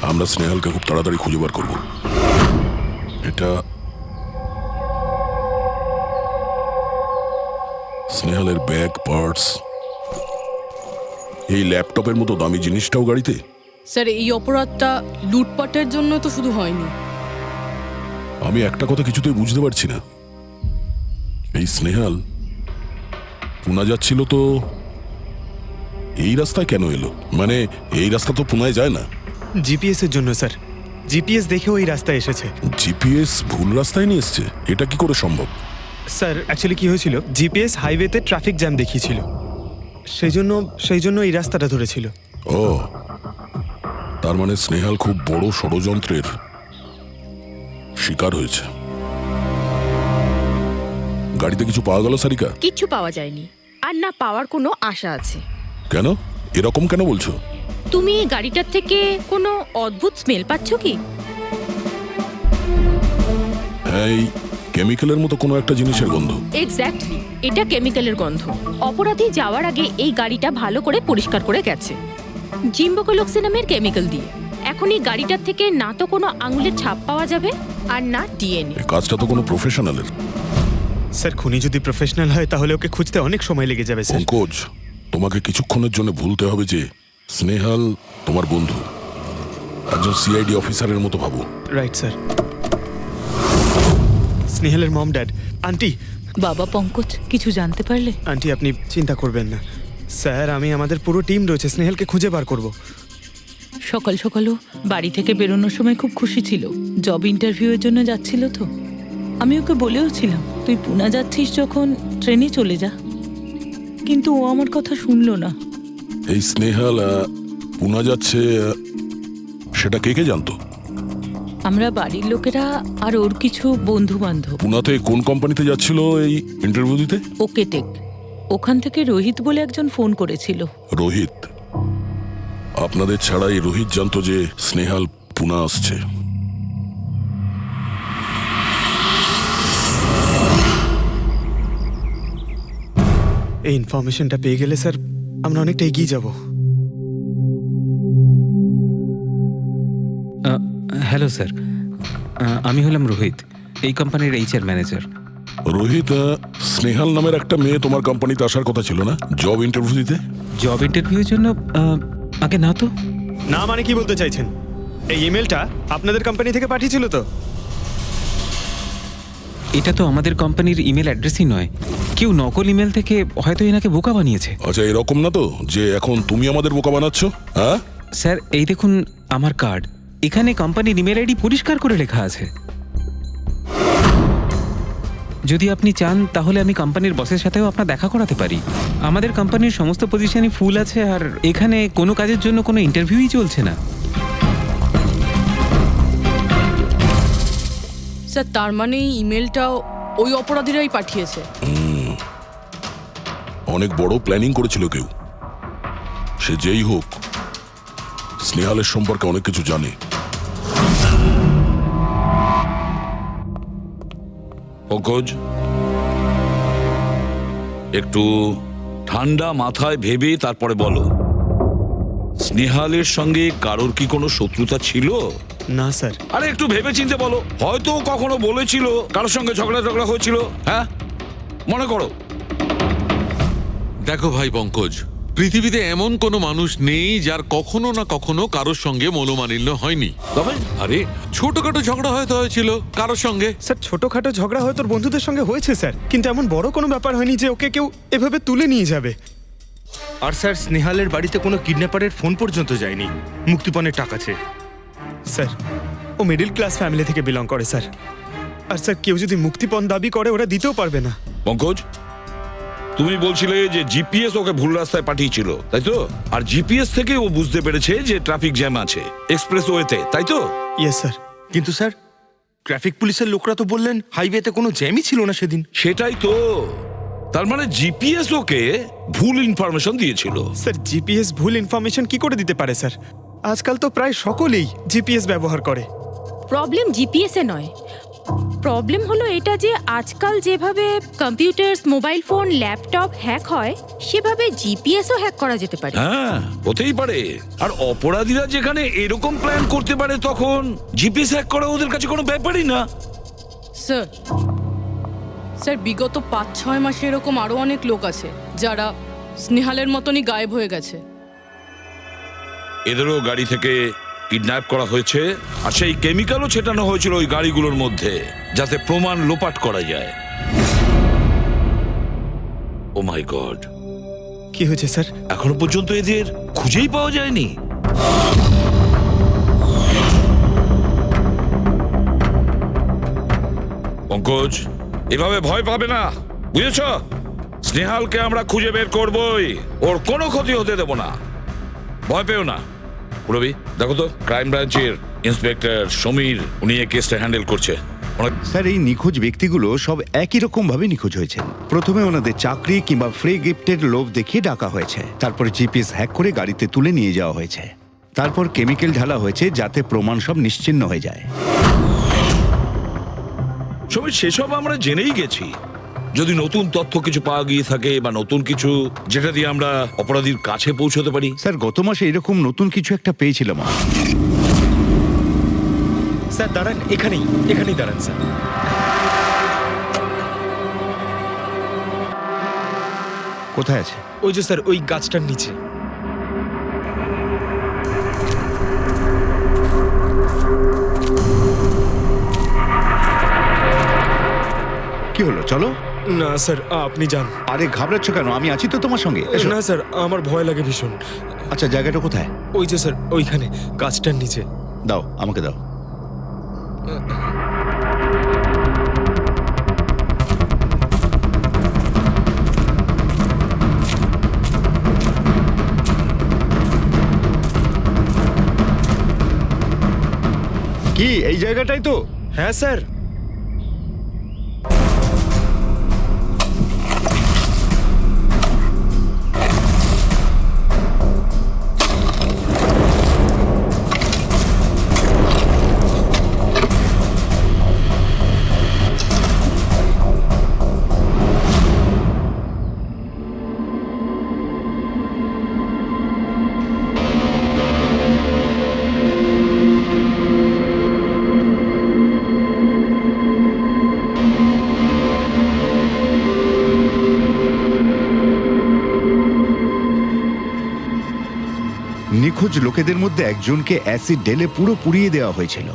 আমরা স্নেহালকে খুব তাড়াতাড়ি খুঁজে বার করব। এটা স্নেহালের ব্যাগ, পার্টস, এই ল্যাপটপের মতো দামি জিনিসটাও গাড়িতে। স্যার, এই অপরাধটা লুটপাটের জন্য তো শুধু হয়নি। আমি একটা কথা কিছুতেই বুঝতে পারছি না, এই স্নেহাল পুনা যাচ্ছিল তো এই রাস্তায় কেন এলো? মানে এই রাস্তা তো পুনায় যায় না। জিপিএস এর জন্য স্যার, জিপিএস দেখে ওই রাস্তায় এসেছে। জিপিএস ভুল রাস্তায় নিয়ে এসছে, এটা কি করে সম্ভব? স্যার অ্যাকচুয়ালি কি হয়েছিল, জিপিএস হাইওয়েতে ট্রাফিক জ্যাম দেখিয়েছিল, সেই জন্য এই রাস্তাটা ধরেছিল। ও, তার মানে স্নেহাল খুব বড় ষড়যন্ত্রের শিকার হয়েছে। গাড়িতে কিছু পাওয়া গেল সারিকা? কিচ্ছু পাওয়া যায়নি, আর না পাওয়ার কোনো আশা আছে। কেন এরকম কেন বলছো? তুমি এই গাড়িটার থেকে কোনো অদ্ভুত স্মেল পাচ্ছ কি? হ্যাঁ, এই কেমিক্যালের মতো কোনো একটা জিনিসের গন্ধ। এক্স্যাক্টলি, এটা কেমিক্যালের গন্ধ। অপরাধী যাওয়ার আগে এই গাড়িটা ভালো করে পরিষ্কার করে গেছে জিম্বোকোলক্সি নামের কেমিক্যাল দিয়ে। এখন এই গাড়িটার থেকে না তো কোনো আঙুলের ছাপ পাওয়া যাবে, আর না ডিএনএ। এই কাজটা তো কোনো প্রফেশনালের। স্যার খুনি যদি প্রফেশনাল হয় তাহলে ওকে খুঁজতে অনেক সময় লেগে যাবে স্যার। পঙ্কজ, তোমাকে কিছুক্ষণের জন্য ভুলতে হবে যে স্নেহাল তোমার বন্ধু, একজন সিআইডি অফিসারের মতো ভাবো। Right sir. স্নেহালের মম ড্যাড, আন্টি। বাবা পঙ্কজ, কিছু জানতে পারলে? আন্টি আপনি চিন্তা করবেন না স্যার, আমাদের পুরো টিম রয়েছে, স্নেহালকে খুঁজে বার করব। সকাল সকালও বাড়ি থেকে বেরোনোর সময় খুব খুশি ছিল, জব ইন্টারভিউয়ের জন্য যাচ্ছিল তো। আমি ওকে বলেও ছিলাম তুই পুনা যাচ্ছিস যখন ট্রেনে চলে যা, কিন্তু ও আমার কথা শুনলো না। এই স্নেহাল পুনা যাচ্ছে, সেটা কে কে জানতো? আমরা বাড়ির লোকেরা আর ওর কিছু বন্ধু বান্ধব। পুনাতে কোন কোম্পানিতে যাচ্ছিল এই ইন্টারভিউ দিতে? Okay take. ওখান থেকে রোহিত বলে একজন ফোন করেছিল। রোহিত? আপনাদের ছাড়াই রোহিত জানতো যে স্নেহাল পুনা আসছে? এই ইনফরমেশনটা পেয়ে গেলে স্যার আমরা অনেকটা এগিয়ে যাব। হ্যালো স্যার, আমি হলাম রোহিত, এই কোম্পানির এইচআর ম্যানেজার। রোহিত, স্নেহাল নামের একটা মেয়ে তোমার কোম্পানিতে আসার কথা ছিল না জব ইন্টারভিউ দিতে? জব ইন্টারভিউর জন্য? আগে না তো। না মানে কি বলতে চাইছেন? এই ইমেলটা আপনাদের কোম্পানি থেকে পাঠিয়েছিল তো? এটা তো আমাদের কোম্পানির ইমেল অ্যাড্রেসই নয়, কেউ নকল ইমেল থেকে হয়তো এনাকে বোকা বানিয়েছে। আচ্ছা, এরকম না তো যে এখন তুমি আমাদের বোকা বানাচ্ছ? হ্যাঁ স্যার, এই দেখুন আমার কার্ড, এখানে কোম্পানির ইমেল আইডি পরিষ্কার করে লেখা আছে। যদি আপনি চান তাহলে আমি কোম্পানির বসের সাথেও আপনার দেখা করাতে পারি। আমাদের কোম্পানির সমস্ত পজিশনই ফুল আছে, আর এখানে কোনো কাজের জন্য কোনো ইন্টারভিউই চলছে না। স্যার, তার মানে এই ইমেলটাও ওই অপরাধীরাই পাঠিয়েছে। অনেক বড় প্ল্যানিং করেছিল কেউ, সে যেই হোক স্নেহালের সম্পর্কে অনেক কিছু জানে। পঙ্কজ, একটু ঠান্ডা মাথায় ভেবে তারপরে বলো, স্নেহালের সঙ্গে কারোর কি কোনো শত্রুতা ছিল? না স্যার। আরে একটু ভেবে চিন্তে বলো, হয়তো কখনো বলেছিল কারোর সঙ্গে ঝগড়া হয়েছিল। হ্যাঁ, মনে করো। দেখো ভাই পঙ্কজ, পৃথিবীতে এমন কোনো মানুষ নেই যার কখনো না কখনো কারোর সঙ্গে মনোমালিন্য হয়নি। তবে আরে ছোটখাটো ঝগড়া হয়তো হয়েছিল কারোর সঙ্গে। স্যার ছোটখাটো ঝগড়া হয়তো ওর বন্ধুদের সঙ্গে হয়েছে স্যার, কিন্তু এমন বড় কোনো ব্যাপার হয়নি যে ওকে কেউ এভাবে তুলে নিয়ে যাবে। আর স্যার স্নেহালের বাড়িতে কোনো কিডন্যাপারের ফোন পর্যন্ত যায়নি মুক্তিপণের টাকা চেয়ে। স্যার ও মিডল ক্লাস ফ্যামিলি থেকে বিলং করে স্যার, আর স্যার কেউ যদি মুক্তিপণ দাবি করে ওরা দিতেও পারবে না। পঙ্কজ, তুমি বলছিলে যে জিপিএস ওকে ভুল রাস্তায় পাঠিয়েছিল, তাই তো? আর জিপিএস থেকে ও বুঝতে পেরেছে যে ট্রাফিক জ্যাম আছে এক্সপ্রেসওয়েতে, তাই তো? Yes sir. কিন্তু স্যার ট্রাফিক পুলিশের লোকরা তো বললেন হাইওয়েতে কোনো জ্যামই ছিল না সেদিন। সেটাই তো, তার মানে জিপিএস ওকে ভুল ইনফরমেশন দিয়েছিল। স্যার জিপিএস ভুল ইনফরমেশন কি করে দিতে পারে স্যার? আজকাল তো প্রায় সকলেই জিপিএস ব্যবহার করে। প্রবলেম জিপিএস এ নয়, প্রবলেম হলো এটা যে আজকাল যেভাবে computer, mobile phone, laptop hack হয় সেভাবে জিপিএসও হ্যাক করা যেতে পারে। হ্যাঁ, হতেই পারে। আর অপরাধীরা যেখানে এরকম প্ল্যান করতে পারে তখন জিপিএস হ্যাক করা ওদের কাছে কোনো ব্যাপারই না। স্যার স্যার বিগত 5-6 মাসে এরকম আরো অনেক লোক আছে যারা স্নেহালের মতনই গায়েব হয়ে গেছে। এদেরও গাড়ি থেকে কিডন্যাপ করা হয়েছে, আর সেই কেমিক্যালও ছেটানো হয়েছিল ওই গাড়িগুলোর মধ্যে যাতে প্রমাণ লোপাট করা যায়। ও মাই গড, কি হয়েছে স্যার? এখনো পর্যন্ত এদের খুঁজেই পাওয়া যায়নি। পঙ্কজ, এভাবে ভয় পাবে না, বুঝেছ? স্নেহালকে আমরা খুঁজে বের করবই, ওর কোনো ক্ষতি হতে দেব না, ভয় পেও না। রবি, দেখো তো ক্রাইম ব্রাঞ্চের ইন্সপেক্টর সমীর, উনি এই কেসটা হ্যান্ডেল করছে। স্যার, এই নিখোঁজ ব্যক্তিগুলো সব একই রকম ভাবে নিখোঁজ হয়েছে। প্রথমে ওনাদের চাকরি কিংবা ফ্রি গিফটের লোভ দেখিয়ে ডাকা হয়েছে, তারপর জিপিএস হ্যাক করে গাড়িতে তুলে নিয়ে যাওয়া হয়েছে, তারপর কেমিক্যাল ঢালা হয়েছে যাতে প্রমাণ সব নিশ্চিহ্ন হয়ে যায়। সমীর, সেসব আমরা জেনেই গেছি। যদি নতুন তথ্য কিছু পাওয়া গিয়ে থাকে বা নতুন কিছু যেটা দিয়ে আমরা অপরাধীর কাছে পৌঁছতে পারি। স্যার, গত মাসে এরকম নতুন কিছু একটা পেয়েছিলাম। স্যার দাঁড়ান, এখানেই দাঁড়ান স্যার। কোথায় আছে? ওই যে স্যার, ওই গাছটার নিচে। কি হলো, চলো। না স্যার, আপনি যান। আরে ঘাবড়াচ্ছ কেন? আমি আছি তো তোমার সঙ্গে, এসো। না স্যার, আমার ভয় লাগে ভীষণ। আচ্ছা, জায়গাটা কোথায়? ওই যে স্যার, ওইখানে গাছটার নিচে। দাও, আমাকে দাও। কি এই জায়গাটাই তো? হ্যাঁ স্যার। নিখোঁজ লোকেদের মধ্যে একজনকে অ্যাসিড ঢেলে পুরো পুড়িয়ে দেওয়া হয়েছিল।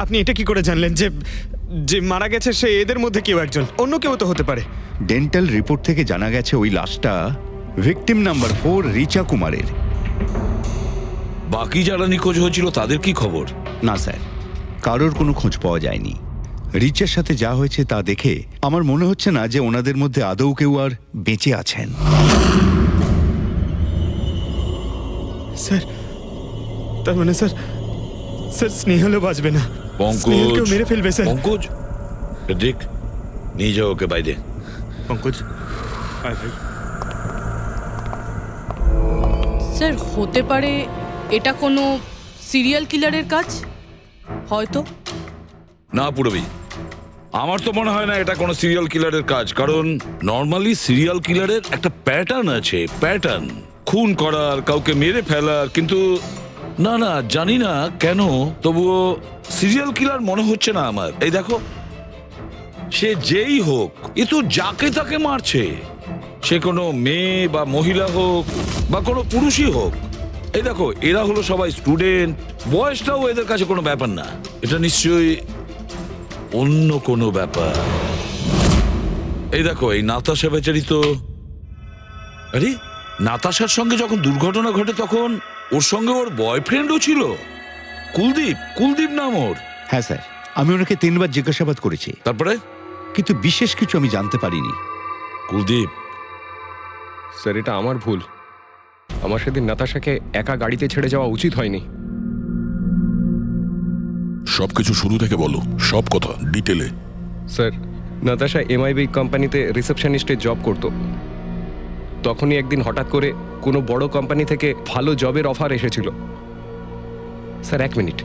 আপনি এটা কি করে জানলেন যে যে মারা গেছে সে এদের মধ্যে কেউ একজন? অন্য কেউ তো হতে পারে। ডেন্টাল রিপোর্ট থেকে জানা গেছে ওই লাশটা ভিকটিম নাম্বার 4 রিচা কুমারের। বাকি যারা নিখোঁজ হয়েছিল তাদের কি খবর? না স্যার, কারোর কোনো খোঁজ পাওয়া যায়নি। রিচার সাথে যা হয়েছে তা দেখে আমার মনে হচ্ছে না যে ওনাদের মধ্যে আদৌ কেউ আর বেঁচে আছেন। স্যার, তার মানে স্যার স্নেহালও বাঁচবে না। স্নেহালকেও মেরে ফেলবে স্যার। পঙ্কজ, দেখ, নিয়ে যাও ওকে বাইরে। পঙ্কজ, আয় ভাই। স্যার হতে পারে এটা কোনো সিরিয়াল কিলারের কাজ, হয়তো। না পুরবি, আমার তো মনে হয় না এটা কোনো সিরিয়াল কিলারের কাজ, কারণ নর্মালি সিরিয়াল কিলারের একটা প্যাটার্ন আছে, প্যাটার্ন খুন করার, কাউকে মেরে ফেলার। কিন্তু না না, জানি না কেন, তবুও সিরিয়াল কিলার মনে হচ্ছে না আমার। এই দেখো, সে যেই হোক, এ তো যাকে তাকে মারছে, সে কোনো মেয়ে বা মহিলা হোক বা কোনো পুরুষই হোক। এই দেখো, এরা হলো সবাই স্টুডেন্ট, বয়সটাও এদের কাছে কোনো ব্যাপার না। এটা নিশ্চয়ই অন্য কোনো ব্যাপার। এই দেখো, এই নাতাশা বেচারি তো, আরে নাতাশার সঙ্গে যখন দুর্ঘটনা ঘটে তখন ওর সঙ্গে ওর বয়ফ্রেন্ডও ছিল, কুলদীপ নাম ওর। হ্যাঁ স্যার, আমি ওনাকে 3 বার জিজ্ঞাসাবাদ করেছি, তারপরে কিন্তু বিশেষ কিছু আমি জানতে পারিনি। কুলদীপ? স্যার, এটা আমার ভুল। আমার সেদিন নাতাশাকে একা গাড়িতে ছেড়ে যাওয়া উচিত হয়নি। সবকিছু শুরু থেকে বলো, সব কথা ডিটেলে। স্যার, নাতাশা এমআইবি কোম্পানিতে রিসেপশনিস্টের জব করত। তখনই একদিন হঠাৎ করে কোনো বড় কোম্পানি থেকে ভালো জবের অফার এসেছিল। Sir, 1 minute.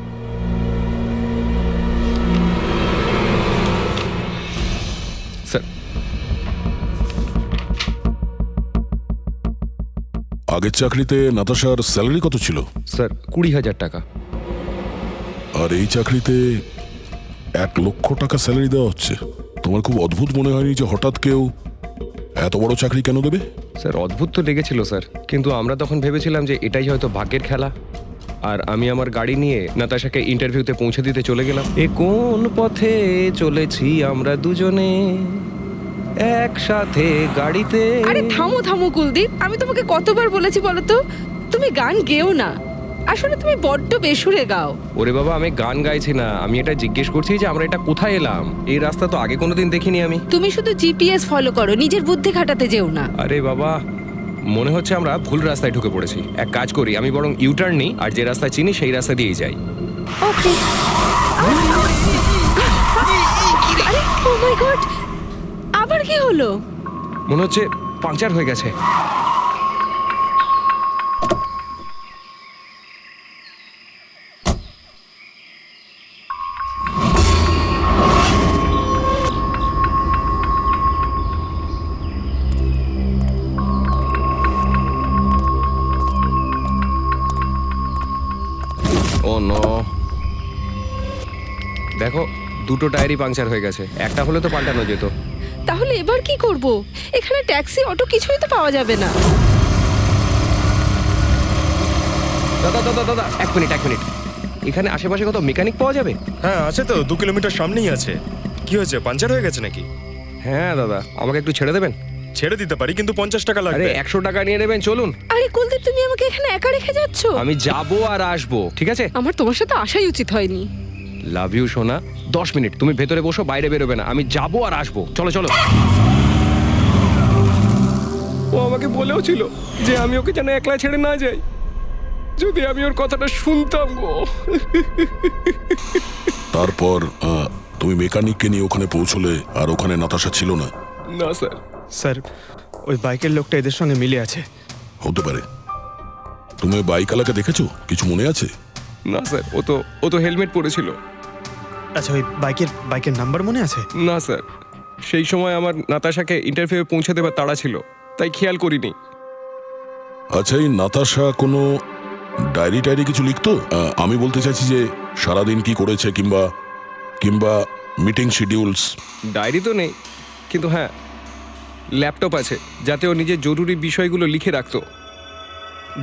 আগের চাকরিতে নাতাশার স্যালারি কত ছিল? স্যার 20,000 টাকা। আর এই চাকরিতে 1,00,000 টাকা স্যালারি দেওয়া হচ্ছে। তোমার খুব অদ্ভুত মনে হয়নি যে হঠাৎ কেউ এত বড় চাকরি কেন দেবে? স্যার অদ্ভুত তো লেগেছিল স্যার, কিন্তু আমরা তখন ভেবেছিলাম যে এটাই হয়তো ভাগ্যের খেলা। আর আমি আমার গাড়ি নিয়ে নাতাশাকে ইন্টারভিউতে পৌঁছে দিতে চলে গেলাম। এ কোন পথে চলেছি আমরা দুজনে একসাথে গাড়িতে। আরে থামো থামো কুলদীপ, আমি তোমাকে কতবার বলেছি বলো তো, তুমি গান গেও না। আসলে তুমি বড্ড বেসুরে গাও। ওরে বাবা, আমি গান গাইছি না, আমি এটা জিজ্ঞেস করছি যে আমরা এটা কোথায় এলাম। এই রাস্তা তো আগে কোনোদিন দেখিনি আমি। তুমি শুধু জিপিএস ফলো করো, নিজের বুদ্ধি খাটাতে যেও না। আরে বাবা, মনে হচ্ছে আমরা ভুল রাস্তায় ঢুকে পড়েছি। এক কাজ করি, আমি বরং ইউটার্ন নিই, আর যে রাস্তা চিনি সেই রাস্তা দিয়েই যাই। ওকে। আরে ও মাই গড, আবার কি হলো? মনে হচ্ছে পাংচার হয়ে গেছে। ও নো, দেখো দুটো টায়ারই পাংচার হয়ে গেছে। একটা হলে তো পাল্টানো যেত। তাহলে এবার কি করব? এখানে ট্যাক্সি, অটো কিছুই তো পাওয়া যাবে না। দাদা দাদা দাদা, এক মিনিট। এখানে আশেপাশে কত মেকানিক পাওয়া যাবে? হ্যাঁ আছে তো, 2 কিলোমিটার সামনেই আছে। কি হয়েছে, পাঞ্চার হয়ে গেছে নাকি? হ্যাঁ দাদা, আমাকে একটু ছেড়ে দেবেন? ছেড়ে দিতে পারি, কিন্তু 50 টাকা আরে লাগবে। 100 টাকা নিয়ে নেবেন, চলুন। আরে কুলদীপ, তুমি আমাকে এখানে একা রেখে যাচ্ছ? আমি যাবো আর আসবো, ঠিক আছে? আমার তোমার সাথে আসাই উচিত হয়নি। লাভ ইউ সোনা। 10 মিনিট তুমি ভেতরে বসো, বাইরে বেরোবে না। আমি যাবো আর আসবো, চলো চলো। ও আমাকে বলেও ছিল যে আমি ওকে যেন একলা ছেড়ে না যাই। যদি আমি ওর কথাটা শুনতাম গো। তারপর তুমি মেকানিককে নিয়ে ওখানে পৌঁছলে, আর ওখানে নাতাশা ছিল না? না স্যার। স্যার, ওই বাইকের লোকটা এদের সঙ্গে মিলে আছে। হতে পারে। তুমি ওই বাইকওয়ালাকে দেখেছো? কিছু মনে আছে? না স্যার, ও তো হেলমেট পরেছিল। আচ্ছা, ওই বাইকের নাম্বার মনে আছে? না স্যার, সেই সময় আমার নাতাশাকে ইন্টারভিউ পৌঁছে দেবার তাড়া ছিল, তাই খেয়াল করিনি। আচ্ছা, এই নাতাশা কোনো ডায়েরি কিছু লিখতো? আমি বলতে চাইছি যে সারাদিন কি করেছে, কিংবা মিটিং শিডিউলস। ডায়েরি তো নেই, কিন্তু হ্যাঁ ল্যাপটপ আছে, যাতে ও নিজের জরুরি বিষয়গুলো লিখে রাখতো।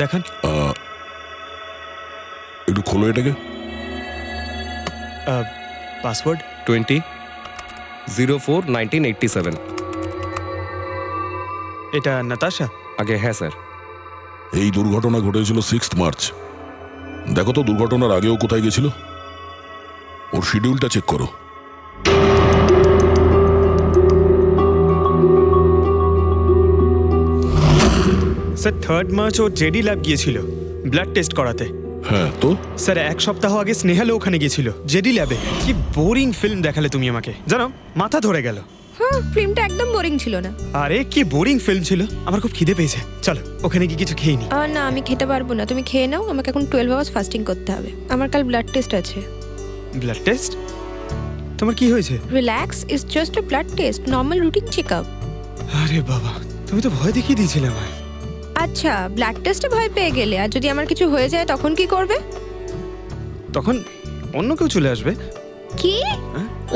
দেখান। একটু খোলো এটাকে। পাসওয়ার্ড 20/04/1987। এটা নাতাশা? আগে হ্যাঁ স্যার। এই দুর্ঘটনা ঘটেছিল 6 মার্চ। দেখো তো দুর্ঘটনার আগেও কোথায় গেছিল। ওর শিডিউলটা চেক করো। স্যার 3 মার্চ ও জেডি ল্যাব গিয়েছিল ব্লাড টেস্ট করাতে। হ্যাঁ তো? স্যার 1 সপ্তাহ আগে স্নেহালও ওখানে গিয়েছিল জেডি ল্যাবে। কি বোরিং ফিল্ম দেখালে তুমি আমাকে, জানো মাথা ধরে গেল। হ্যাঁ, ফিল্মটা একদম বোরিং ছিল না। আরে কি বোরিং ফিল্ম ছিল। আমার খুব খিদে পেয়েছে, চলো ওখানে কি কিছু খেয়ে নি। না, আমি খেতে পারবো না, তুমি খেয়ে নাও। আমাকে এখন 12 আওয়ার্স ফাস্টিং করতে হবে। আমার কাল ব্লাড টেস্ট আছে। Blood test? তোমার কি হয়েছে? Relax, it's just a blood test, normal routine checkup. আরে বাবা, তুমি তো ভয় দেখিয়ে দিয়েছিলে আমায়। আচ্ছা, ব্লাড টেস্টে ভয় পেয়ে গেলে, আর যদি আমার কিছু হয়ে যায় তখন কি করবে? তখন অন্য কেউ চলে আসবে। কি?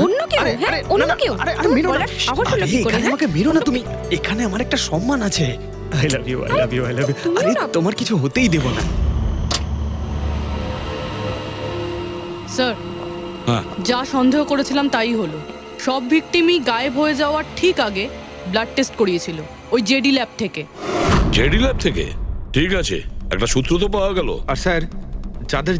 অন্য কেউ? হ্যাঁ, অন্য কেউ? তুমি বলার সাহস হলো কি করে? আমাকে মেরো না তুমি, এখানে আমার একটা সম্মান আছে। I love you, I love you, I love you. আরে তোমার কিছু হতেই দেব না। স্যার, হ্যাঁ। যা সন্দেহ করেছিলাম তাই হলো। সব ভিকটিমই গায়েব হয়ে যাওয়ার ঠিক আগে ব্লাড টেস্ট করিয়েছিল ওই জেডি ল্যাব থেকে। জেডি ল্যাব থেকে? ঠিক আছে, একটা সূত্র তো পাওয়া গেল। আর স্যার,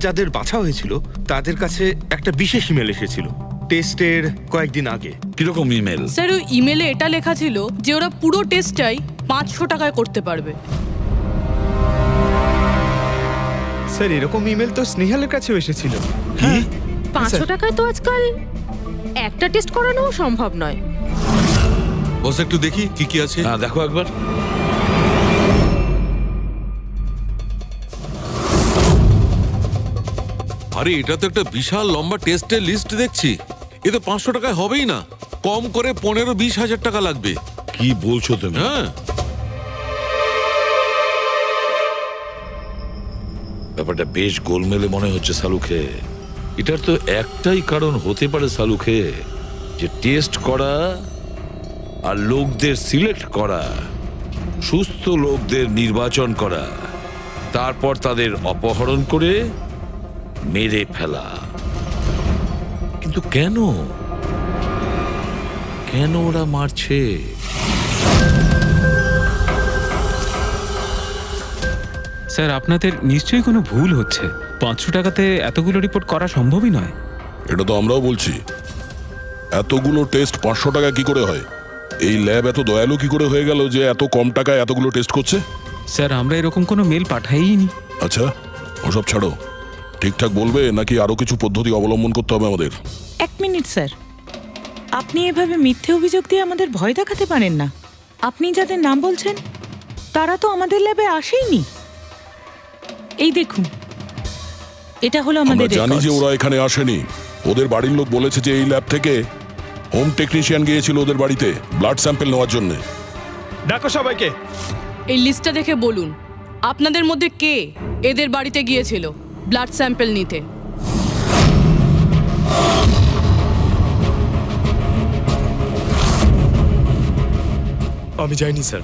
যাদের বাছা হয়েছিল তাদের কাছে একটা বিশেষ ইমেল এসেছিল টেস্টের কয়েকদিন আগে। কিরকম ইমেল? স্যার, ওই ইমেলে এটা লেখা ছিল যে ওরা পুরো টেস্টটাই 500 টাকায় করতে পারবে। স্যার, এরকম ইমেল তো স্নেহালের কাছেও এসেছিল। কি? 500 টাকায় তো আজকাল একটা টেস্ট করানো সম্ভব নয়। বস একটু দেখি কি আছে। হ্যাঁ, দেখো একবার। আরে এটা তো একটা বিশাল লম্বা টেস্টের লিস্ট দেখছি। এ তো 500 টাকায় হবেই না, কম করে 15-20 হাজার টাকা লাগবে। কি বলছো তুমি? হ্যাঁ, ব্যাপারটা বেশ গোলমেলে মনে হচ্ছে সালুখে। এটার তো একটাই কারণ হতে পারে সালুখে, যে টেস্ট করা আর লোকদের সিলেক্ট করা, সুস্থ লোকদের নির্বাচন করা, তারপর তাদের অপহরণ করে মেরে ফেলা। কিন্তু কেন কেন ওরা মারছে? স্যার আপনাদের নিশ্চয়ই কোনো ভুল হচ্ছে। 500 টাকাতে এতগুলো রিপোর্ট করা সম্ভবই নয়। এটা তো আমরাও বলছি। এতগুলো টেস্ট 500 টাকা কি করে হয়? এই ল্যাব এত দয়ালু কি করে হয়ে গেল যে এত কম টাকায় এতগুলো টেস্ট করছে? স্যার আমরা এরকম কোনো মেল পাঠাইনি। আচ্ছা, ওসব ছাড়ো। ঠিকঠাক বলবে নাকি আরো কিছু পদ্ধতি অবলম্বন করতে হবে আমাদের? 1 মিনিট স্যার, আপনি এভাবে মিথ্যে অভিযোগ দিয়ে আমাদের ভয় দেখাতে পারেন না। আপনি যাদের নাম বলছেন তারা তো আমাদের ল্যাবে আসেইনি। এই দেখুন, এটা হলো আমরা আমাদের জানি যে records। ওরা এখানে আসেনি। ওদের বাড়ির লোক বলেছে যে এই ল্যাব থেকে হোম টেকনিশিয়ান গিয়েছিল ওদের বাড়িতে ব্লাড স্যাম্পল নেওয়ার জন্য। ডাকো সবাইকে। এই লিস্টটা দেখে বলুন আপনাদের মধ্যে কে এদের বাড়িতে গিয়েছিল ব্লাড স্যাম্পল নিতে। আমি যাইনি স্যার।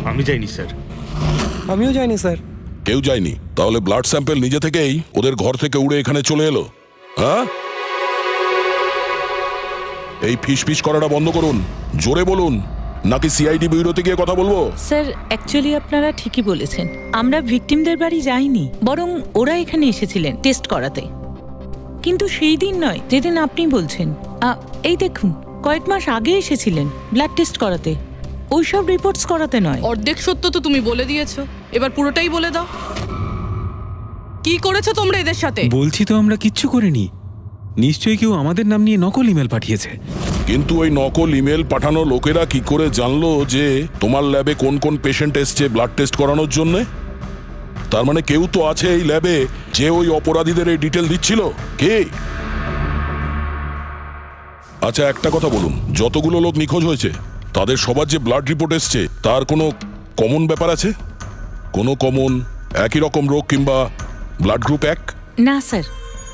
আমি যাইনি স্যার। আমিও যাইনি স্যার। কেউ যায়নি? তাহলে ব্লাড স্যাম্পল নিজে থেকেই ওদের ঘর থেকে উড়ে এখানে চলে এলো? হ্যাঁ, এই ফিস ফিস করাটা বন্ধ করুন। জোরে বলুন, নাকি সিআইডি ব্যুরোতে গিয়ে কথা বলবো? স্যার অ্যাকচুয়ালি আপনারা ঠিকই বলেছেন, আমরা ভিকটিমদের বাড়ি যাইনি, বরং ওরা এখানে এসেছিলেন টেস্ট করাতে। কিন্তু সেই দিন নয় যেদিন আপনি বলছেন। এই দেখুন, কয়েক মাস আগে এসেছিলেন ব্লাড টেস্ট করাতে, ওইসব রিপোর্টস করাতে নয়। অর্ধেক সত্য তো তুমি বলে দিয়েছো, এবার পুরোটাই বলে দাও। কি করেছো তোমরা এদের সাথে? বলছি তো আমরা কিচ্ছু করিনি। নিশ্চয়ই কেউ আমাদের নাম নিয়ে নকল ইমেল পাঠিয়েছে। কিন্তু ওই নকল ইমেল পাঠানো লোকেরা কি করে জানলো যে তোমার ল্যাবে কোন কোন পেশেন্ট এসছে ব্লাড টেস্ট করানোর জন্য? তার মানে কেউ তো আছে এই ল্যাবে যে ওই অপরাধীদের এই ডিটেল দিচ্ছিল। কে? আচ্ছা একটা কথা বলুন, যতগুলো লোক নিখোঁজ হয়েছে তাদের সবার যে ব্লাড রিপোর্ট এসছে তার কোনো কমন ব্যাপার আছে? কোনো কমন একই রকম রোগ কিংবা ব্লাড গ্রুপ এক? না স্যার,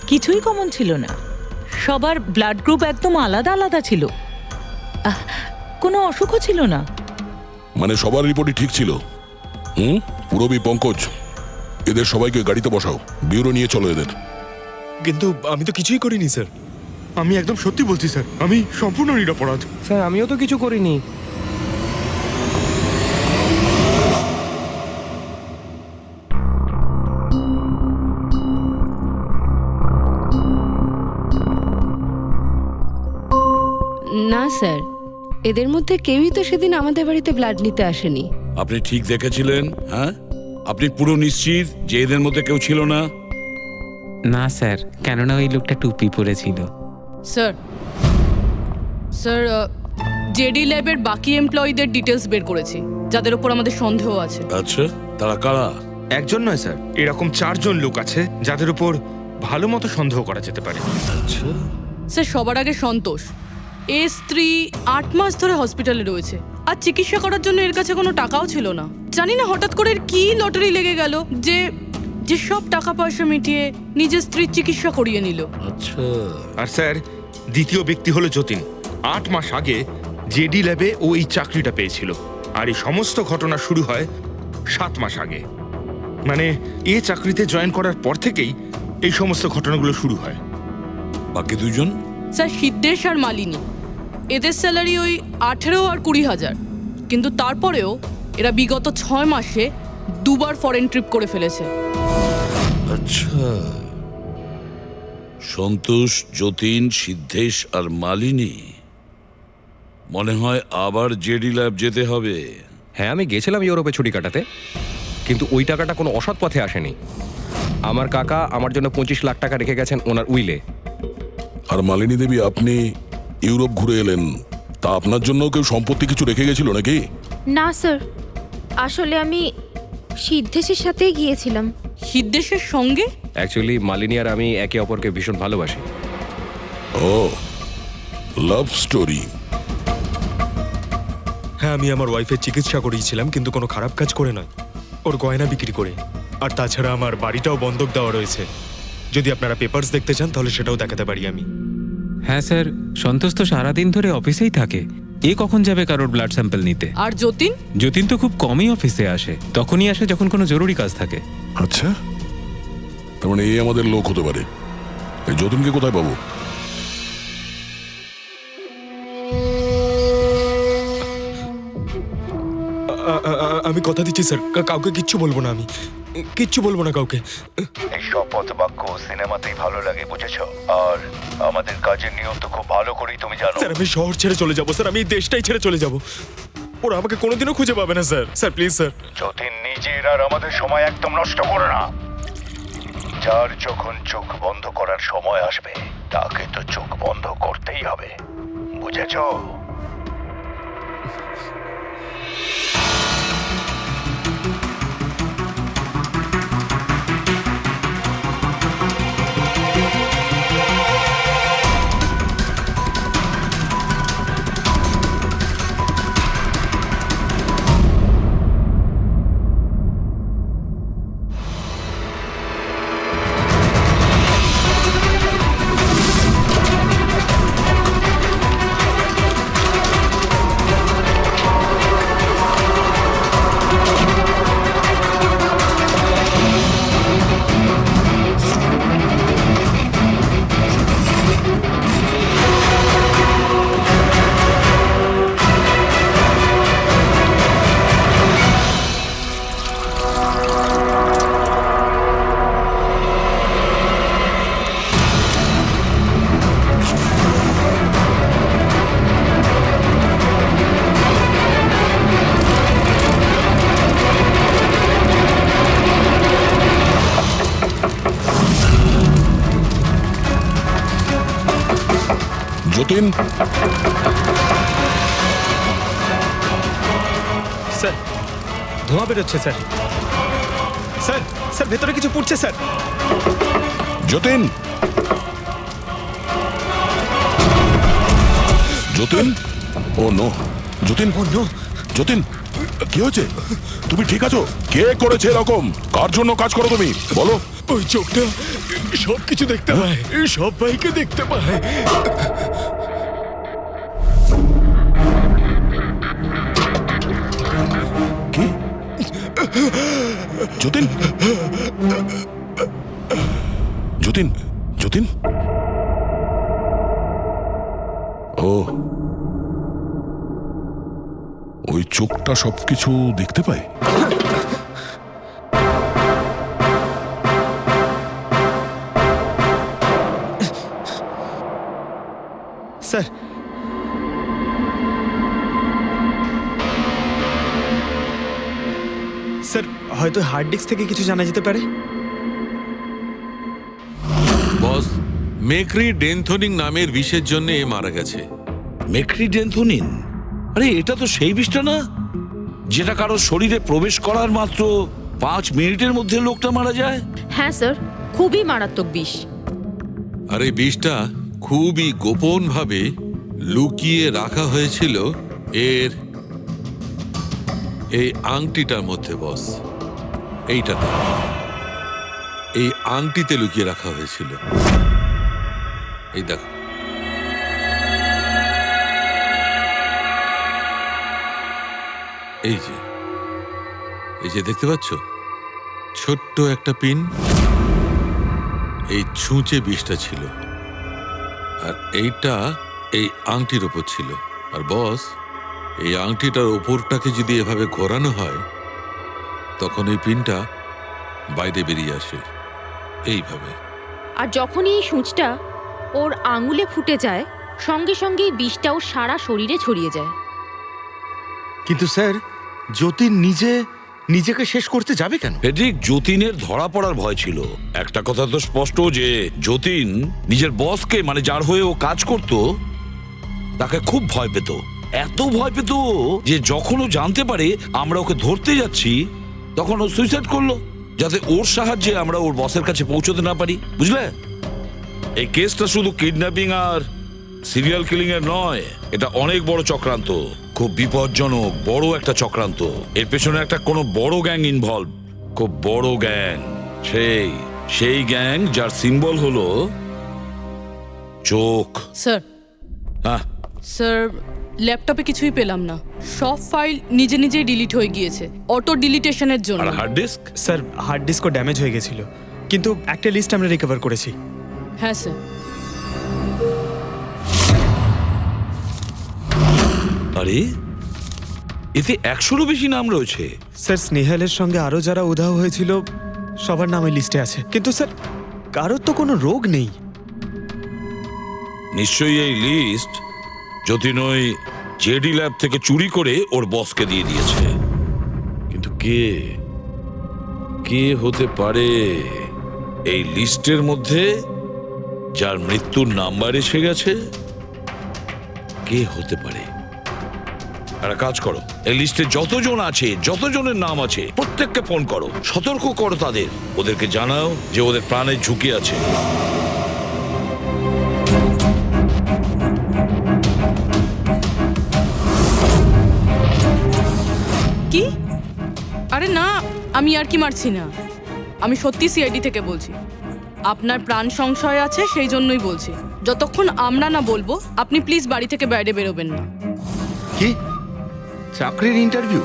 কিছুই কমন ছিল না। সবার ব্লাড গ্রুপ একদম আলাদা আলাদা ছিল, কোনো অসুখও ছিল না। মানে সবার রিপোর্টই ঠিক ছিল? পুরবী, পঙ্কজ, এদের সবাইকে গাড়িতে বসাও, ব্যুরো নিয়ে চলো এদের। কিন্তু আমি তো কিছুই করিনি স্যার। আমি একদম সত্যি বলছি স্যার, আমি সম্পূর্ণ নিরপরাধ। স্যার আমিও তো কিছু করিনি। না স্যার, এদের মধ্যে কেউই তো সেদিন আমাদের বাড়িতে ব্লাড নিতে আসেনি। আপনি ঠিক দেখেছিলেন? হ্যাঁ, আপনি পুরো নিশ্চিত যে এদের মধ্যে কেউ ছিল না? না স্যার, কেননা ওই লোকটা টুপি পরেছিল। স্যার স্যার জেডি ল্যাবের বাকি এমপ্লয়ীদের ডিটেলস বের করেছি, যাদের উপর আমাদের সন্দেহ আছে। আচ্ছা, তারা কারা? একজন নয় স্যার, এরকম 4 জন লোক আছে যাদের উপর ভালো মতো সন্দেহ করা যেতে পারে। আচ্ছা, স্যার সবার আগে সন্তোষ। এর স্ত্রী 8 মাস ধরে হসপিটালে রয়েছে, আর চিকিৎসা করার জন্য এর কাছে কোনো টাকাও ছিল না। জানি না হঠাৎ করে এর কি লটারি লেগে গেল যে যে সব টাকা পয়সা মিটিয়ে নিজের স্ত্রীর চিকিৎসা করিয়ে নিল। আচ্ছা। আর স্যার দ্বিতীয় ব্যক্তি হলো যতীন। 8 মাস আগে জেডি ল্যাবে ও এই চাকরিটা পেয়েছিল, আর এই সমস্ত ঘটনা শুরু হয় 7 মাস আগে। মানে এই চাকরিতে জয়েন করার পর থেকেই এই সমস্ত ঘটনাগুলো শুরু হয়। বাকি দুজন? স্যার সিদ্ধেশ আর মালিনী, এদের স্যালারি ওই 18 আর 20,000, কিন্তু তারপরেও এরা বিগত 6 মাসে 2 বার ফরেন ট্রিপ করে ফেলেছে। আচ্ছা, সন্তোষ, যতীন, সিদ্ধেশ আর মালিনী। মনে হয় আবার জেডি ল্যাব যেতে হবে। হ্যাঁ আমি গেছিলাম ইউরোপে ছুটি কাটাতে, কিন্তু ওই টাকাটা কোনো অসৎ পথে আসেনি। আমার কাকা আমার জন্য 25 লাখ টাকা রেখে গেছেন ওনার উইলে। আর মালিনী দেবী, আপনি ইউরোপ ঘুরে এলেন, তা আপনার জন্য কেউ সম্পত্তি কিছু রেখে গেছিল নাকি? না স্যার, আসলে আমি সিদ্ধেশের সাথেই গিয়েছিলাম। সিদ্ধেশের সঙ্গে? অ্যাকচুয়ালি মালিনী আর আমি একে অপরকে ভীষণ ভালোবাসি। ও, লাভ স্টোরি। হ্যাঁ, আমি আমার ওয়াইফের চিকিৎসা করিয়েছিলাম, কিন্তু কোনো খারাপ কাজ করে নয়, ওর গয়না বিক্রি করে। আর তাছাড়া আমার বাড়িটাও বন্ধক দেওয়া রয়েছে। যদি আপনারা পেপারস দেখতে চান তাহলে সেটাও দেখাতে পারি আমি। হ্যাঁ স্যার, সন্তোষ তো সারাদিন ধরে অফিসেই থাকে। এ কখন যাবে কারোর ব্লাড স্যাম্পল নিতে? আর যতীন? যতীন তো খুব কমই অফিসে আসে, তখনই আসে যখন কোনো জরুরি কাজ থাকে। আচ্ছা, তার মানে এই আমাদের লোক হতে পারে। এই যতীনকে কোথায় পাবো? আমি কথা দিচ্ছি স্যার, কাউকে কিচ্ছু বলবো না, আমি কিচ্ছু বলবো না কাউকে। এই শপথ বাক্য সিনেমাতেই ভালো লাগে, বুঝেছো? আর আমাদের কাজের নিয়ম তো খুব ভালো করেই তুমি জানো। স্যার আমি শহর ছেড়ে চলে যাবো স্যার, আমি এই দেশটাই ছেড়ে চলে যাবো। ওরা আমাকে কোনোদিনও খুঁজে পাবে না sir. Sir please sir. Jatin, নিজের আর আমাদের সময় একদম নষ্ট করো না। যার যখন চোখ বন্ধ করার সময় আসবে তাকে তো চোখ বন্ধ করতেই হবে, বুঝেছো? যতীন, স্যার ধোঁয়া বেরোচ্ছে স্যার। স্যার স্যার ভেতরে কিছু পুড়ছে স্যার। যতীন, যতীন, ও নো, যতীন, ও নো, যতীন, কি হয়েছে? তুমি ঠিক আছো? কে করেছে এরকম? কার জন্য কাজ করো তুমি, বলো? ওই চোখটা সব কিছু দেখতে পায়, সব ভাইকে দেখতে পায়। কি? যতীন, যতীন, যতীন, ও ওই চোখটা সবকিছু দেখতে পায়? স্যার স্যার হয়তো হার্ড ডিস্ক থেকে কিছু জানা যেতে পারে। বস, মেক্রি ডেনথোনিং নামের বিষের জন্য এ মারা গেছে। মেক্রিডেন্থোনিন? আরে এটা তো সেই বিষটা না যেটা কারো শরীরে প্রবেশ করার মাত্র 5 মিনিটের মধ্যে লোকটা মারা যায়? হ্যাঁ স্যার, খুবই মারাত্মক বিষ। আর এই বিষটা খুবই গোপনভাবে লুকিয়ে রাখা হয়েছিল এর এই আংটিটার মধ্যে। বস, এইটাতে, এই আংটিতে লুকিয়ে রাখা হয়েছিল। এই দেখো, এই যে দেখতে পাচ্ছ ছোট্ট একটা পিন, এই ছুঁচে বিষটা ছিল, আর এইটা এই আংটির ওপর ছিল। আর বস, এই আংটিটার ওপরটাকে যদি এভাবে ঘোরানো হয় তখন এই পিনটা বাইরে বেরিয়ে আসে এইভাবে। আর যখনই এই সূঁচটা ওর আঙুলে ফুটে যায় সঙ্গে সঙ্গেই বিষটা ওর সারা শরীরে ছড়িয়ে যায়। কিন্তু স্যার, যতীন নিজেকে শেষ করতে যাবে কেন? ফেডরিক, যতীনের ধরা পড়ার ভয় ছিল। একটা কথা তো স্পষ্ট যে যতীন নিজের বসকে, মানে যার হয়ে ও কাজ করত, তাকে খুব ভয় পেত। এত ভয় পেত যে যখন ও জানতে পারে আমরা ওকে ধরতে যাচ্ছি তখন ও সুইসাইড করলো, যাতে ওর সাহায্যে আমরা ওর বসের কাছে পৌঁছতে না পারি, বুঝলে? এই কেসটা শুধু কিডন্যাপিং আর সিরিয়াল কিলিং এর নয়, এটা অনেক বড় চক্রান্ত, খুব বিপজ্জনক বড় একটা চক্রান্ত। এর পেছনে একটা কোনো বড় গ্যাং ইনভলভ। খুব বড় গ্যাং, সেই গ্যাং যার সিম্বল হলো চোখ। স্যার হ্যাঁ, স্যার ল্যাপটপে কিছুই পেলাম না, সব ফাইল নিজে নিজেই ডিলিট হয়ে গিয়েছে অটো ডিলিটেশনের জন্য। আর হার্ড ডিস্ক? স্যার হার্ড ডিস্কও ড্যামেজ হয়ে গেছিল, কিন্তু একটা লিস্ট আমরা রিকভার করেছি। হ্যাঁ স্যার। আরে এতে 100-রও বেশি নাম রয়েছে। স্যার স্নেহালের সঙ্গে আরও যারা উধাও হয়েছিল সবার নাম ওই লিস্টে আছে, কিন্তু স্যার কারোর তো কোনো রোগ নেই। নিশ্চয়ই এই লিস্ট যতীন ওই জেডি ল্যাব থেকে চুরি করে ওর বসকে দিয়ে দিয়েছে। কিন্তু কে হতে পারে এই লিস্টের মধ্যে যার মৃত্যুর নাম্বার এসে গেছে? কে হতে পারে? একটা কাজ করো, এই লিস্টে যতজন আছে, যতজনের নাম আছে, প্রত্যেককে ফোন করো, সতর্ক করো তাদের, ওদেরকে জানাও যে ওদের প্রাণের ঝুঁকি আছে। কি? আরে না, আমি আর কি মারছি না, আমি সত্যি সিআইডি থেকে বলছি। আপনার প্রাণ সংশয় আছে সেই জন্যই বলছি। যতক্ষণ আমরা না বলবো আপনি প্লিজ বাড়ি থেকে বাইরে বেরোবেন না। কি চাকরির ইন্টারভিউ?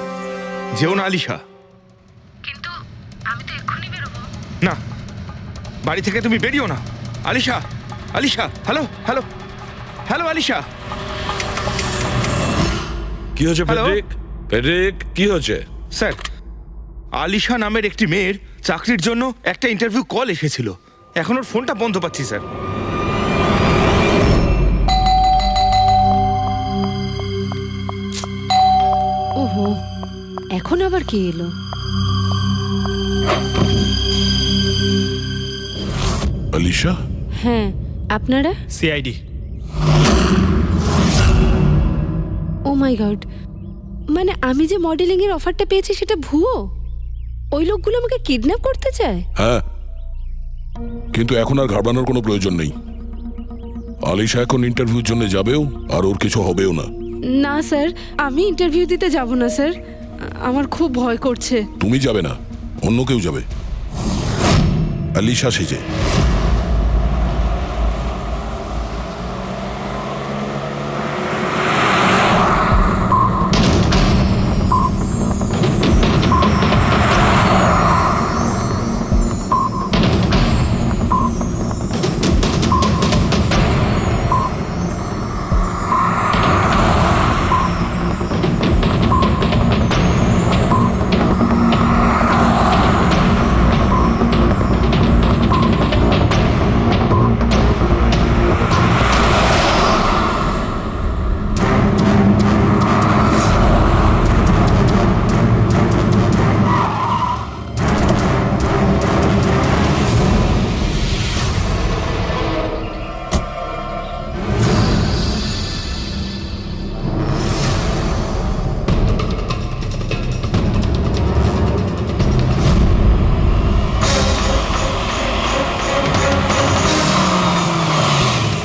যেও না আলিশা। না, বাড়ি থেকে তুমি বেরিও না। Alisha, Alisha, hello hello hello Alisha. কি হচ্ছে হ্যালো? ফেডরিক, কি হচ্ছে? স্যার, আলিশা নামের একটি মেয়ের চাকরির জন্য একটা ইন্টারভিউ কল এসেছিল, এখন ওর ফোনটা বন্ধ পাচ্ছি স্যার। ওহো, এখন আবার কে এলো? আলিশা, হ্যাঁ, আপনারা? সিআইডি। ও মাই গড, মানে আমি যে মডেলিং এর অফারটা পেয়েছি সেটা ভুয়ো? ওই লোকগুলো আমাকে কিডন্যাপ করতে চায়? হ্যাঁ, কিন্তু এখন আর ঘাবড়ানোর কোনো প্রয়োজন নেই। আলিশা এখন ইন্টারভিউর জন্য যাবেও, আর ওর কিছু হবেও না। না স্যার, আমি ইন্টারভিউ দিতে যাব না স্যার, আমার খুব ভয় করছে। তুমি যাবে না, অন্য কেউ যাবে, আলিশা সেজে।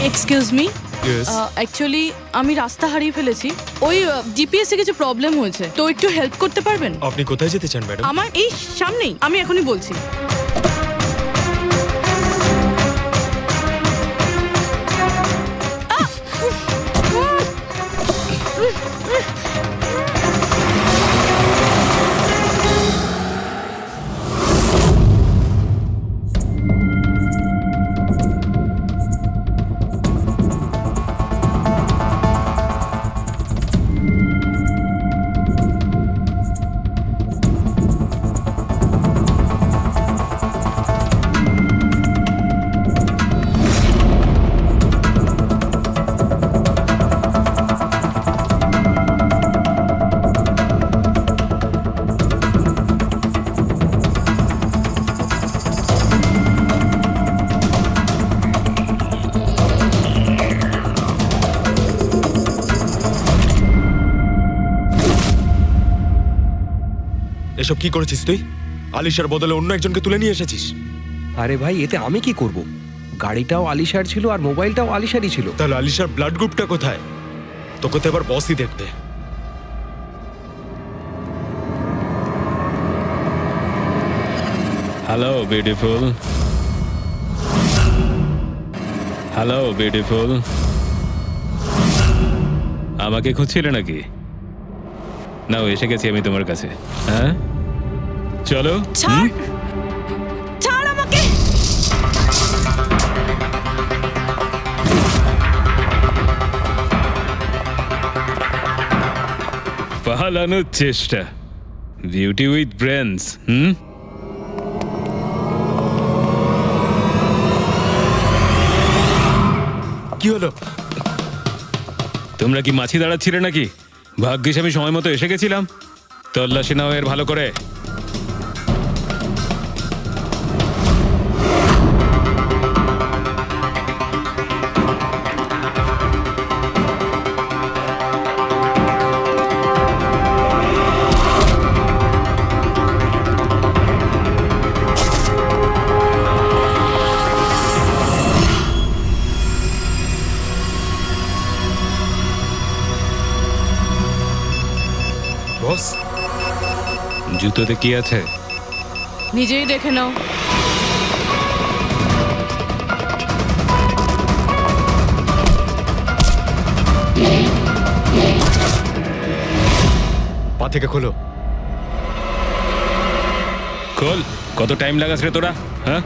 এক্সকিউজ মি, অ্যাকচুয়ালি আমি রাস্তা হারিয়ে ফেলেছি, ওই জিপিএস এ কিছু প্রবলেম হয়েছে, তো একটু হেল্প করতে পারবেন? আপনি কোথায় যেতে চান ম্যাডাম? আমার এই সামনেই, আমি এখনই বলছি। এসব কি করেছিস তুই? আলিশার বদলে অন্য একজনকে তুলে নিয়ে এসেছিস। আরে ভাই, এতে আমি কি করব? গাড়িটাও আলিশার ছিল আর মোবাইলটাও আলিশারই ছিল। তাহলে আলিশার ব্লাড গ্রুপটা কোথায়? তোকে তো এবার বসই দেখবে। হ্যালো বিউটিফুল, হ্যালো বিউটিফুল, আমাকে খুঁজছিলে নাকি? নাও এসে গেছি আমি তোমার কাছে। হ্যাঁ চলো। ছাড়, ছাড় আমাকে। পালানোর চেষ্টা, বিউটি উইথ ব্রেনস। কি হলো? তোমরা কি মাছি দাঁড়াচ্ছিলে নাকি? ভাগ্যিস আমি সময় মতো এসে গেছিলাম। তল্লাশি নাও এর ভালো করে। বস, জুতোতে কি আছে? নিজেই দেখে নাও। পা থেকে খোলো। খোল। কত টাইম লাগাস রে তোরা? হ্যাঁ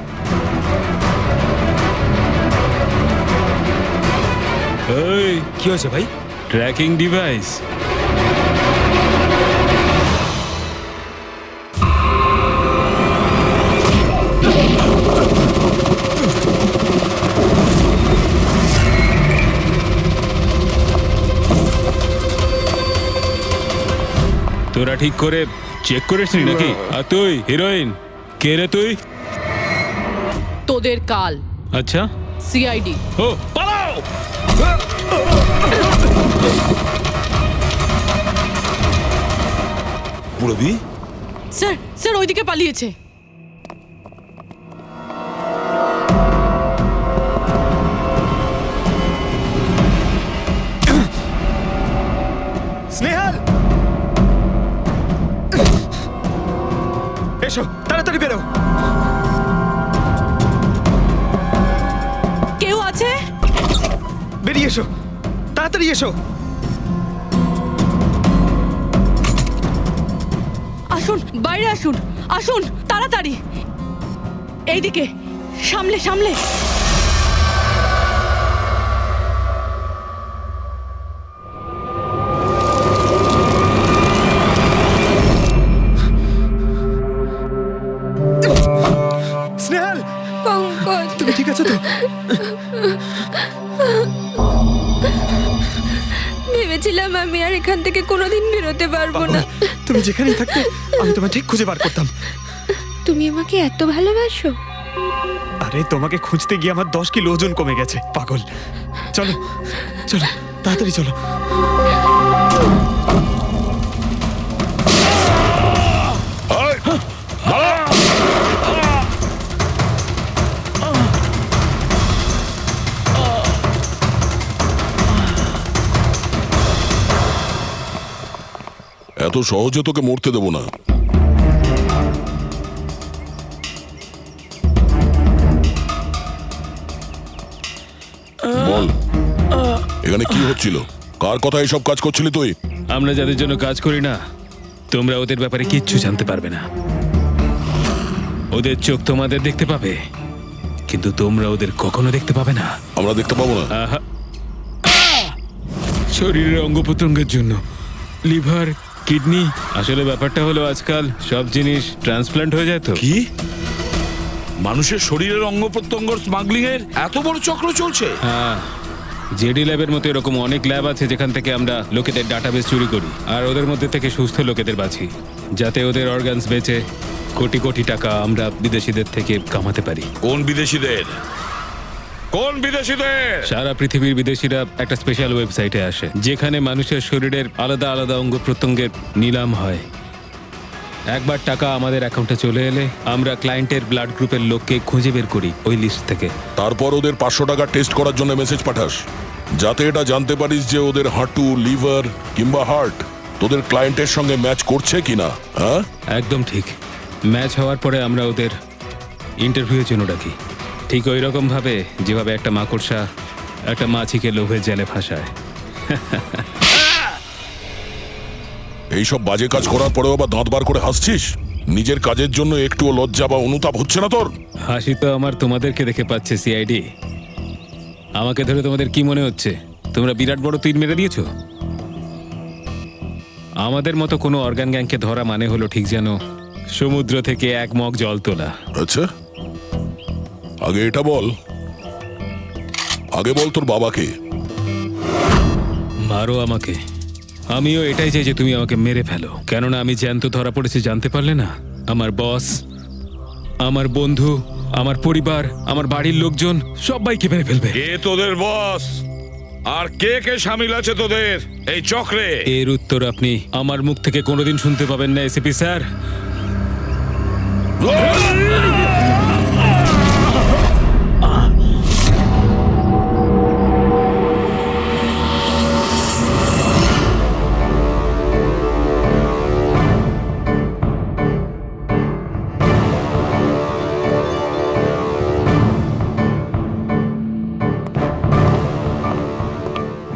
এই কি হয়েছে ভাই? Tracking device. তোরা ঠিক করে চেক করিসনি নাকি? আর তুই হিরোইন, কে রে তুই? তোদের কাল আচ্ছা, সিআইডি। ও পালাও। পুরবি, স্যার, স্যার ওইদিকে পালিয়েছে। স্নেহাল, এসো তাড়াতাড়ি বেরো। কেউ আছে? বেরিয়ে এসো, তাড়াতাড়ি এসো। আসুন, বাইরে আসুন, আসুন তাড়াতাড়ি। এইদিকে, সামলে সামলে। স্নেহাল, পঙ্কজ, তুমি ঠিক আছো তো? ভেবেছিলাম আমি আর এখান থেকে কোনোদিন বেরোতে পারবো না। তুমি যেখানেই থাকতে আমি তোমায় ঠিক খুঁজে বার করতাম। তুমি আমাকে এত ভালোবাসো? আরে তোমাকে খুঁজতে গিয়ে আমার 10 কিলো ওজন কমে গেছে, পাগল। চলো চলো, তাড়াতাড়ি চলো। এত সহজে তোকে মরতে দেবো না। বল, এখানে কি হচ্ছিল? কার কথা এসব কাজ করছিলি তুই? আমরা যাদের জন্য কাজ করি না, তোমরা ওদের ব্যাপারে কিচ্ছু জানতে পারবে না। ওদের চোখ তোমাদের দেখতে পাবে, কিন্তু তোমরা ওদের কখনো দেখতে পাবে না। আমরা দেখতে পাবো না? আহা। শরীরের অঙ্গ প্রত্যঙ্গের জন্য লিভার, কিডনি, আসলে ব্যাপারটা হলো আজকাল সব জিনিস ট্রান্সপ্লান্ট হয়ে যায় তো। কি মানুষের শরীরের অঙ্গ প্রত্যঙ্গ স্মাগলিং এর এত বড় চক্র চলছে? হ্যাঁ, জেডি ল্যাবের মতো এরকম অনেক ল্যাব আছে যেখান থেকে আমরা লোকেদের ডাটাবেস চুরি করি আর ওদের মধ্যে থেকে সুস্থ লোকেদের বাছি, যাতে ওদের অর্গানস বেচে কোটি কোটি টাকা আমরা বিদেশিদের থেকে কামাতে পারি। কোন বিদেশিদের? কোন বিদেশিদের? সারা পৃথিবীর বিদেশিরা একটা স্পেশাল ওয়েবসাইটে আসে যেখানে মানুষের শরীরের আলাদা আলাদা অঙ্গ প্রত্যঙ্গের নিলাম হয়। একবার টাকা আমাদের অ্যাকাউন্টে চলে এলে আমরা ক্লায়েন্টের ব্লাড গ্রুপের লোককে খুঁজে বের করি ওই লিস্ট থেকে। তারপর ওদের 500 টাকা টেস্ট করার জন্য মেসেজ পাঠাস, যাতে এটা জানতে পারিস যে ওদের হাঁটু, লিভার কিংবা হার্ট তোদের ক্লায়েন্টের সঙ্গে ম্যাচ করছে কিনা। হ্যাঁ, একদম ঠিক। ম্যাচ হওয়ার পরে আমরা ওদের ইন্টারভিউয়ের জন্য ডাকি। ঠিক ওই রকম ভাবে যেভাবে একটা মাকড়সা একটা মাছিকে লোভের জালে ফাঁসায়। এইসব বাজে কাজ করার পরেও আবার দাঁত বার করে হাসছিস? নিজের কাজের জন্য একটুও লজ্জা বা অনুতাপ হচ্ছে না তোর? হাসি তো আমার তোমাদেরকে দেখে পাচ্ছে সিআইডি। আমাকে ধরে তোমাদের কি মনে হচ্ছে তোমরা বিরাট বড় তীর মেরে দিয়েছো? আমাদের মতো কোনো অর্গান গ্যাংকে ধরা মানে হলো ঠিক যেন সমুদ্র থেকে এক মগ জল তোলা। আচ্ছা, আগে এটা বল, আগে বল তোর বাবাকে। মারো আমাকে, আমিও এটাই চাই যে তুমি আমাকে মেরে ফেলো, কেননা আমি জ্যান্ত ধরা পড়েছি জানতে পারলে না? আমার বস, আমার বন্ধু, আমার পরিবার, আমার বাড়ির লোকজন সবাইকে মেরে ফেলবে। কে তোদের বস আর কে কে সামিল আছে তোদের এই চক্রে? এর উত্তর আপনি আমার মুখ থেকে কোনোদিন শুনতে পাবেন না এসিপি স্যার।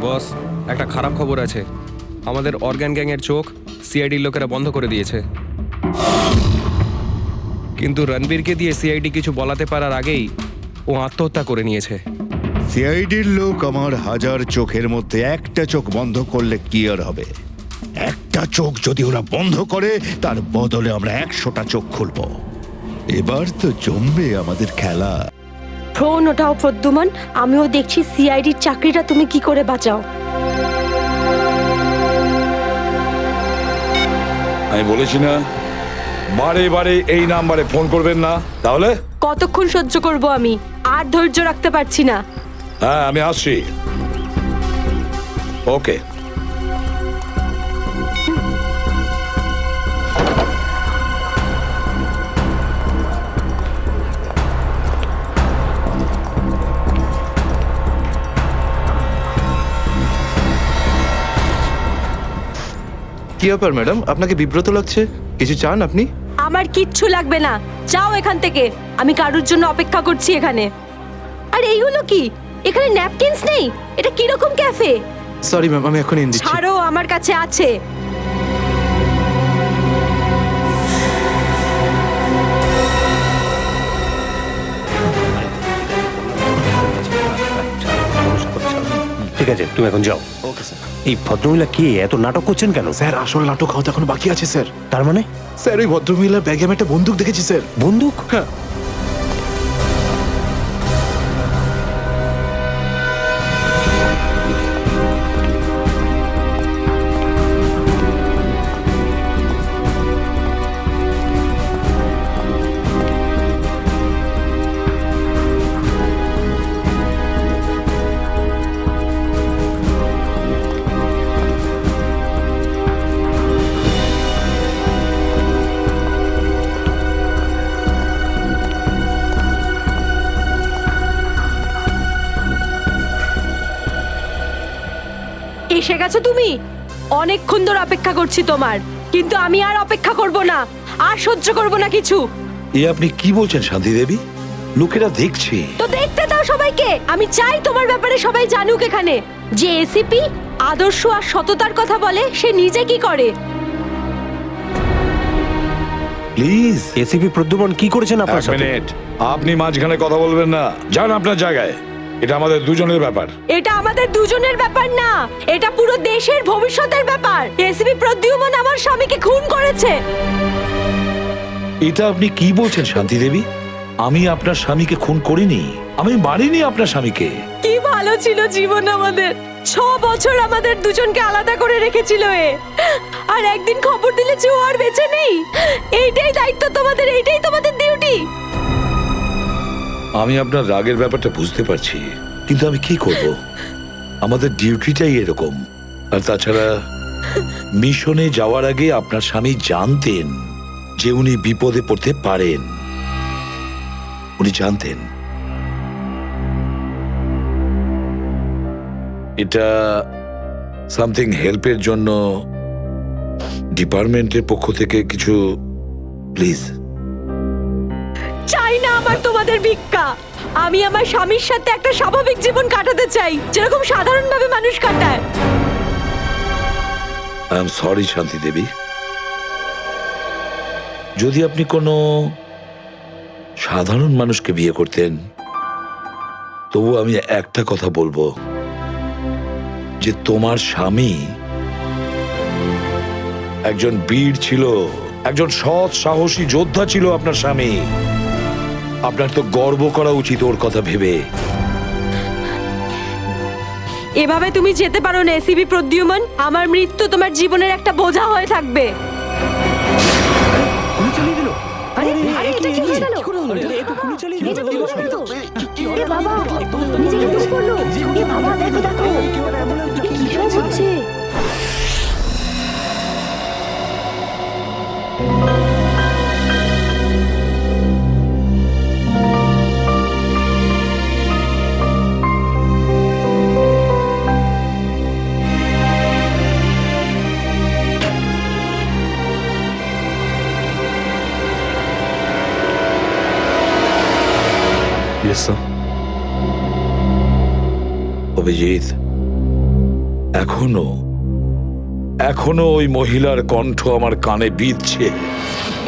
বস, একটা খারাপ খবর আছে। আমাদের অর্গান গ্যাংয়ের চোখ সিআইডির লোকেরা বন্ধ করে দিয়েছে। কিন্তু রণবীরকে দিয়ে সিআইডি কিছু বলাতে পারার আগেই ও আত্মহত্যা করে নিয়েছে। সিআইডির লোক আমার হাজার চোখের মধ্যে একটা চোখ বন্ধ করলে কি আর হবে? একটা চোখ যদি ওরা বন্ধ করে তার বদলে আমরা 100টা চোখ খুলব। এবার তো জমবে আমাদের খেলা। ফোন ওঠাও প্রদ্যুমান, আমিও দেখছি সিআইডির চাকরিটা তুমি কি করে বাঁচাও। আমি বলেছি না বারে বারে এই নাম্বারে ফোন করবেন না? তাহলে কতক্ষণ সহ্য করব আমি? আর ধৈর্য রাখতে পারছি না। হ্যাঁ, আমি আসছি। ওকে। কি ব্যাপার ম্যাডাম, আপনাকে বিব্রত লাগছে? কিছু চান আপনি? আমার কিচ্ছু লাগবে না, যাও এখান থেকে। আমি কারুর জন্য অপেক্ষা করছি এখানে। আর এইগুলো কি? এখানে ন্যাপকিনস নেই? এটা কি রকম ক্যাফে? সরি ম্যাম, আমি এখন এনে দিচ্ছি। ছাড়ো, আমার কাছে আছে। ঠিক আছে, তুমি এখন যাও। Okay sir. এই ভদ্রমহিলা কি এত নাটক করছেন কেন? স্যার, আসল নাটক হয়তো এখন বাকি আছে স্যার। তার মানে? স্যার, ওই ভদ্রমহিলার ব্যাগে আমি একটা বন্দুক দেখেছি স্যার। বন্দুক? হ্যাঁ। এসে গেছো তুমি? অনেকক্ষণ ধরে অপেক্ষা করছি তোমার, কিন্তু আমি আর অপেক্ষা করব না, আর সহ্য করব না কিছু। এ আপনি কি বলছেন শান্তি দেবী? লোকেরা দেখছে। তো দেখতে দাও সবাইকে। আমি চাই তোমার ব্যাপারে সবাই জানুক এখানে, যে এসিপি আদর্শ আর সততার কথা বলে, সে নিজে কি করে। প্লিজ। এসিপি প্রদ্যুমন কি করেছেন আপনার এক সাথে? মিনিট, আপনি মাঝখানে কথা বলবেন না। যান আপনার জায়গায়। এটা আমাদের দুজনের ব্যাপার। এটা আমাদের দুজনের ব্যাপার না, এটা পুরো দেশের ভবিষ্যতের ব্যাপার। এসিপি প্রদ্যুমন আমার স্বামীকে খুন করেছে। এটা আপনি কি বলছেন শান্তি দেবী? আমি আপনার স্বামীকে খুন করিনি, আমি মারিনি আপনার স্বামীকে। কি ভালো ছিল জীবন আমাদের। 6 বছর আমাদের দুজনকে আলাদা করে রেখেছিল এ, আর একদিন খবর দিলে যে ও আর বেঁচে নেই। এইটাই দায়িত্ব তোমাদের, এইটাই তোমাদের ডিউটি। আমি আপনার রাগের ব্যাপারটা বুঝতে পারছি, কিন্তু আমি কি করব? আমাদের ডিউটিটাই এরকম। আর তাছাড়া মিশনে যাওয়ার আগে আপনার স্বামী জানতেন যে উনি বিপদে পড়তে পারেন। উনি জানতেন। এটা সামথিং হেল্পের জন্য ডিপার্টমেন্টের পক্ষ থেকে কিছু প্লিজ। চাই না আমার ভিক্ষা। আমি আমার স্বামীর সাথে একটা স্বাভাবিক জীবন কাটাতে চাই, যেরকম সাধারণভাবে মানুষ কাটায়। আই এম সরি শান্তি দেবী। যদি আপনি কোনো সাধারণ মানুষকে বিয়ে করতেন, তবু আমি একটা কথা বলবো, যে তোমার স্বামী একজন বীর ছিল, একজন সৎ সাহসী যোদ্ধা ছিল আপনার স্বামী। আপনার তো গর্ব করা উচিত ওর কথা ভেবে। এভাবে তুমি যেতে পারো না এসিপি প্রদ্যুমন। আমার মৃত্যু তোমার জীবনের একটা বোঝা হয়ে থাকবে। অভিজিৎ, এখনো ওই মহিলার কণ্ঠ আমার কানে বিঁধছে।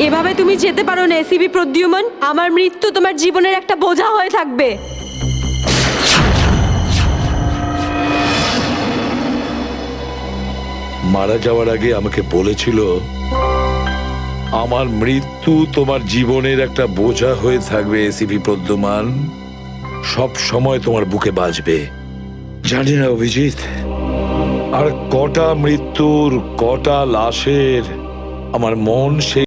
এভাবে তুমি যেতে পারো না এসিপি প্রদ্যুমন। আমার মৃত্যু তোমার জীবনের একটা বোঝা হয়ে থাকবে। মারা যাওয়ার আগে আমাকে বলেছিল, আমার মৃত্যু তোমার জীবনের একটা বোঝা হয়ে থাকবে এসিপি প্রদ্যুমান, সব সময় তোমার বুকে বাজবে। জানি না অভিজিৎ, আর কটা মৃত্যুর, কটা লাশের আমার মন সেই